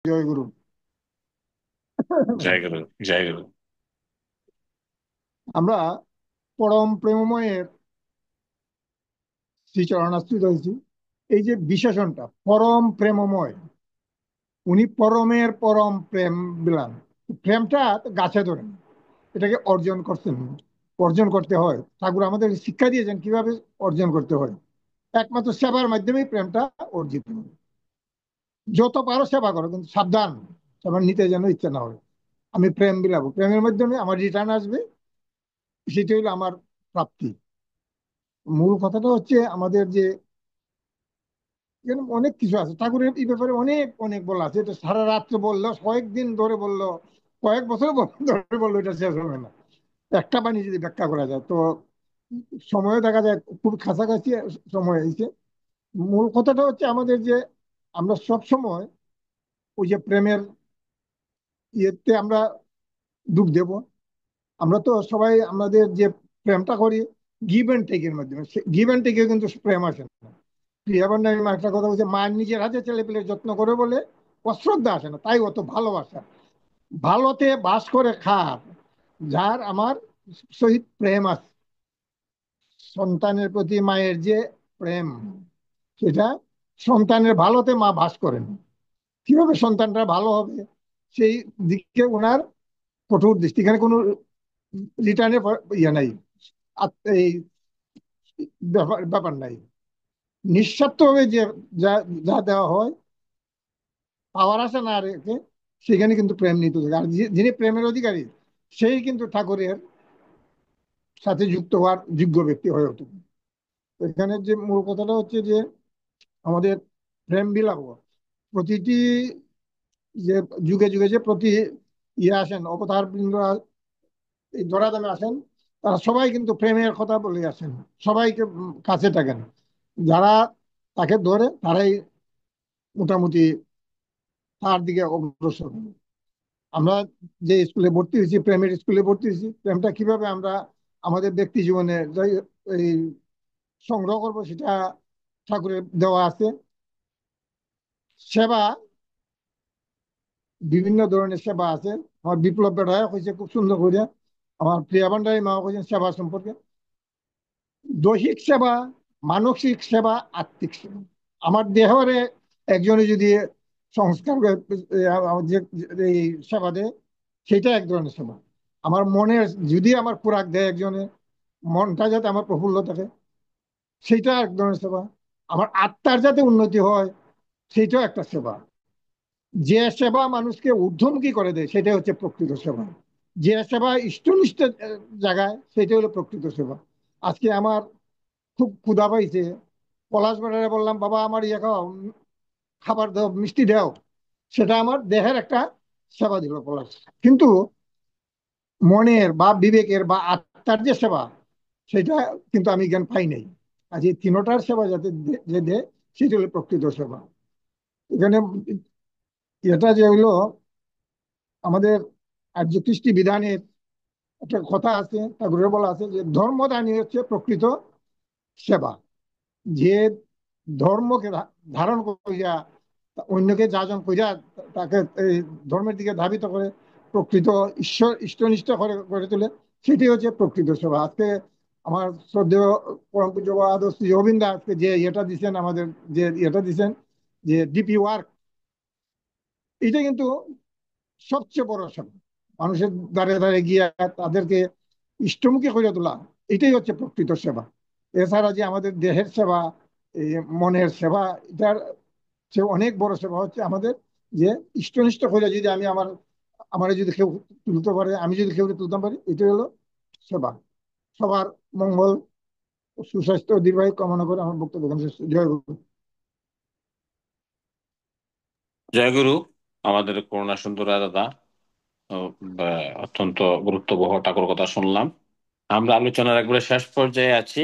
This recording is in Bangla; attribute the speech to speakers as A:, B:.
A: জয় গুরু।
B: জয় গুরু। জয় গুরু।
A: আমরা পরম প্রেমময়ের শ্রীচরণাশ্রিত হয়েছি। এই যে বিশেষণটা পরম প্রেমময়, উনি পরমের পরম প্রেম বিলান। প্রেমটা তো গাছে ধরে না, এটাকে অর্জন করছেন, অর্জন করতে হয়। ঠাকুর আমাদের শিক্ষা দিয়েছেন কিভাবে অর্জন করতে হয়। একমাত্র সেবার মাধ্যমেই প্রেমটা অর্জিত হয়। যত পারো সেবা করো, কিন্তু সাবধান, সেবা নিতে যেন ইচ্ছে না হয়। আমি প্রেম বিলাবো, প্রেমের মাধ্যমে আমার রিটার্ন আসবে, সেটাই হলো আমার প্রাপ্তি। মূল কথাটা হচ্ছে আমাদের যে এখানে অনেক কিছু আছে, ঠাকুরের এই ব্যাপারে অনেক অনেক বলা আছে। এটা সারা রাত্রে বললো, কয়েকদিন ধরে বললো, কয়েক বছর ধরে বললো, এটা শেষ হবে না। একটা বাণী যদি ব্যাখ্যা করা যায় তো সময় দেখা যায় খুব কাছাকাছি সময় হয়েছে। মূল কথাটা হচ্ছে আমাদের যে আমরা সব সময় ওই যে প্রেমের ইয়েতে আমরা ডুব দেব। আমরা তো সবাই আমাদের যে প্রেমটা করি গিভ অ্যান্ড টেকের মাধ্যমে, গিভ অ্যান্ড টেকে কিন্তু প্রেম আসে না। প্রিয়াবান মা একটা কথা বলছে, মা নিজের হাতে ছেলে পেলে যত্ন করে বলে অশ্রদ্ধা আসে না, তাই অত ভালোবাসা। ভালোতে বাস করে খার, যার আমার সহিত প্রেম আছে। সন্তানের প্রতি মায়ের যে প্রেম, সেটা সন্তানের ভালোতে মা বাস করেন। কিভাবে সন্তানটা ভালো হবে সেই দিকে ওনার কঠোর দৃষ্টি। এখানে কোনো রিটার্নের ইয়ে নাই, এই ব্যাপার ব্যাপার নাই। নিঃস্বার্থভাবে যে যা যা দেওয়া হয়, পাওয়ার আসে না রেখে, সেখানে কিন্তু প্রেম নিতে থাকে। আর যিনি প্রেমের অধিকারী, সেই কিন্তু ঠাকুরের সাথে যুক্ত হওয়ার যোগ্য ব্যক্তি হয়ে ওঠে। এখানে যে মূল কথাটা হচ্ছে যে আমাদের প্রেম বিলাপ, প্রতিটি যে যুগে যুগে যে প্রতি ইয়ে আসেন, অবতার বৃন্দ এই ধরাধামে আসেন, তারা সবাই কিন্তু প্রেমের কথা বলে আসেন। সবাইকে কাছে থাকেন, যারা তাকে ধরে তারাই মোটামুটি তার দিকে অগ্রসর হন। আমরা যে স্কুলে ভর্তি হয়েছি, প্রেমের স্কুলে ভর্তি হয়েছি, প্রেমটা কিভাবে আমরা আমাদের ব্যক্তি জীবনে এই সংগ্রহ করবো, সেটা ঠাকুরের দেওয়া আছে। সেবা, বিভিন্ন ধরনের সেবা আছে। আমার বিপ্লব বেড়ায় হয়েছে খুব সুন্দর করে, আমার প্রিয়া ভান্ডারী মা হয়েছেন সেবা সম্পর্কে। দৈহিক সেবা, মানসিক সেবা, আত্মিক সেবা। আমার দেহরে একজনে যদি সংস্কার যে এই সেবা দেয়, সেটা এক ধরনের সেবা। আমার মনের যদি আমার খোরাক দেয় একজনে, মনটা যাতে আমার প্রফুল্ল থাকে, সেইটা এক ধরনের সেবা। আমার আত্মার যাতে উন্নতি হয়, সেইটাও একটা সেবা। যে সেবা মানুষকে ঊর্ধ্বমুখী করে দেয়, সেটা হচ্ছে প্রকৃত সেবা। যে সেবা ইষ্টনিষ্ঠ জায়গায়, সেটা হলো প্রকৃত সেবা। আজকে আমার খুব ক্ষুধা পাইছে, পলাশ বাজারে বললাম, বাবা আমার ইয়ে খাও, খাবার দাও, মিষ্টি দাও। সেটা আমার দেহের একটা সেবা দিল পলাশ। কিন্তু মনের বা বিবেকের বা আত্মার যে সেবা, সেটা কিন্তু আমি জ্ঞান পাই নাই। আজ এই তিনোটার সেবা যাতে যে দেয়, সেটা হলো প্রকৃত সেবা। এখানে এটা যে হইলো আমাদের আর্য কৃষ্টি বিধানের একটা কথা আছে, ঠাকুরের বলা আছে যে ধর্মদানই হচ্ছে প্রকৃত সেবা। যে ধর্মকে ধারণ করিয়া অন্যকে যাজন করিয়া তাকে এই ধর্মের দিকে ধাবিত করে, প্রকৃত ঈশ্বর ইষ্টনিষ্ঠ করে গড়ে তোলে, সেটি হচ্ছে প্রকৃত সেবা। আজকে আমার শ্রদ্ধেয় পরম পূজ্য আদর্শ শ্রী অবিন্দা আজকে যে ইয়েটা দিচ্ছেন আমাদের, যে ইয়েটা দিচ্ছেন, যে ডিপি ওয়ার্ক, এটা কিন্তু সবচেয়ে বড় সেবা। মানুষের দ্বারে দ্বারে গিয়া তাদেরকে ইষ্টমুখী করে তোলা, এটাই হচ্ছে প্রকৃত সেবা। এছাড়া যে আমাদের দেহের সেবা, এই মনের সেবা, এটার সে অনেক বড় সেবা হচ্ছে আমাদের যে ইষ্টনিষ্ঠ করে যদি আমি আমার যদি কেউ তুলতে পারে, আমি যদি কেউ তুলতে পারি, এটা হলো সেবা। সবার মঙ্গল ও সুস্বাস্থ্য ও দীর্ঘায়ু কামনা করে আমার বক্তব্য এখানে শেষ। জয় গুরু।
B: জয় গুরু। আমাদের করুণা সুন্দর দাদা, ও, অত্যন্ত গুরুত্ববহ ঠাকুর কথা শুনলাম। আমরা আলোচনার একবারে শেষ পর্যায়ে আছি।